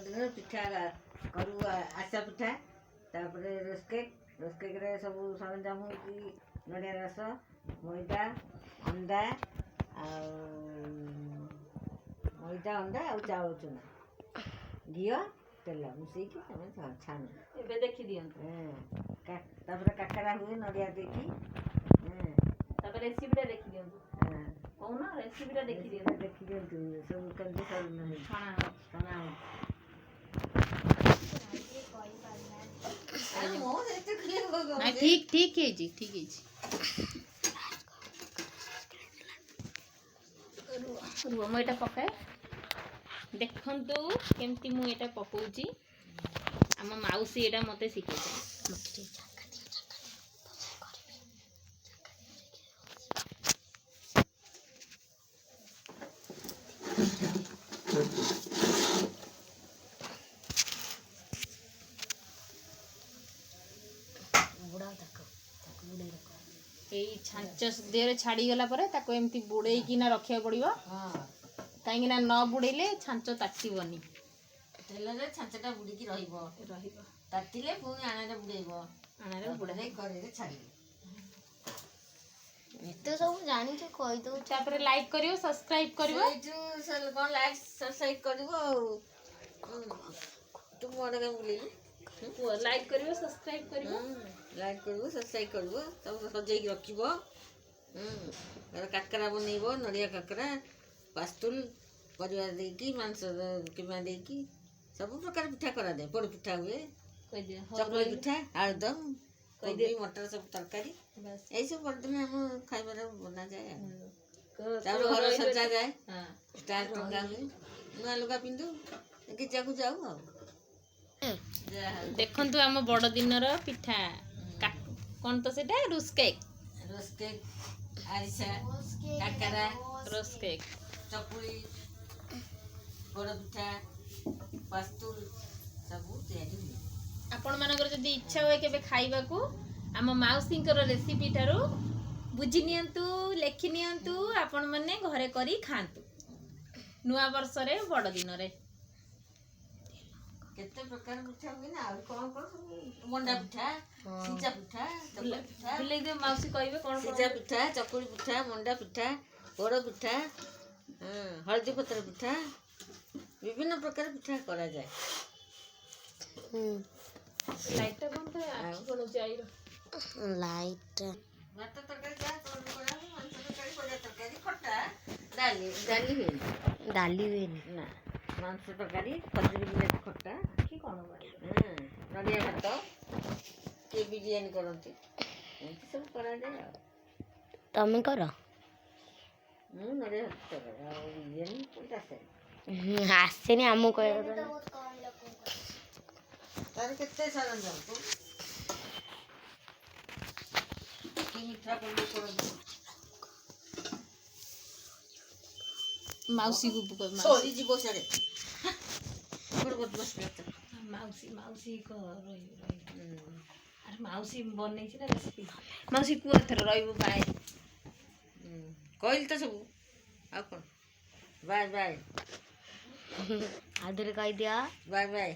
दिन पिठा करू आशा पिठा तापर रोस्केक रे सब सरंजाम कि नड़िया रस मैदा अंडा मैदा अंडा आ चाउल चूना घी तेल मिसेकी छाण एबे देखि दियंतु तापर काकरा हुए नड़िया देखी तापर रेसिपीटा देखि दियंतु कौन रेसिपीटा देखि दियंतु सब केमती सब छाणा छाणा ठीक ठीक है जी ठीक है जी रुआ मैं एटा पकाए देखंतु केमती मु एटा पकाउची आम माउसी एटा मते शिखै छांच देहरे छाड़ी गला परे ताको एमती बुड़ेई कि ना रखिया पड़िबो काहे कि ना न बुड़ेले छांच तातिबनी तेल रे छांचटा बुड़ीकी रहिबो तातिले पुनी आणारे बुड़ेइबो आणारे बुड़ाई करे छाड़ी एते सब जानि के कहि दो तापर लाइक करियो सब्सक्राइब करियो सल कोन लाइक सब्सक्राइब करिवो तुम मोडे के बुलीली लाइक करियो सब्सक्राइब करियो लाइक करिवो सब्सक्राइब करिवो सब सजेई रखिबो काकरा बनेइबो नड़िया काकरा पास्तुल परिवा देकी मांस किमा देकी सब प्रकार पिठा करा दे पोड़ पिठा हुए कहि दियो चकली पिठा आलुदम कोबी मटर सब तरकारी बस ए सब बर्तन हम खाइबार बना जाए तापर घर सजा जाए स्टार टंगा हुए नुआ लुगा पिंधु गिजाकू जाऊ आ देखंतु हम बड़ दिनर पिठा कोन तो सेटा रोस्केक आरिसा काकरा रोस्केक चकुली पोड़ पिठा पास्तुल सब तैयारी हुए आपण मानकर जदी इच्छा होय केबे खाइबा को हम माउसींकर रेसिपी थारू बुझी नियंतु लेखि नियंतु आपण माने घरे करी खांतु नुआ वर्ष रे बड़ दिन रे केते प्रकार पिठा हुए ना और कोन कोन मंडा पिठा सिजा पिठा चकुली पिठा बिले दे माउसी कहबे कोन सिजा पिठा चकुली पिठा मंडा पिठा पोड़ पिठा हल्दी पत्र पिठा विभिन्न प्रकार पिठा करा जाए लाइट बंद है आखि कोन जाइरो लाइट भात तरकारी जा तोड़ कोड़ा मांस तरकारी कोड़ा तरकारी खट्टा डाली हुए ना मांस तरकारी खजूरी बिलाती खट्टा कि कोन बारी नड़िया भात के बिरयानी करती एमती सब करा जाए तमे करो मु नड़िया भात करे आ बिरयानी कोटा से आसेनी हमु कहबो तार केते सरंजाम तू की मिठा कर माउसी को बुक सॉरी जी बोसड़े बड़ बस माउसी को रही अरे माउसी बनै छी ना रेसिपी माउसी को थर रहिबो बाय कहल त सब आ कोन बाय बाय आधुरी कहि दिया बाय बाय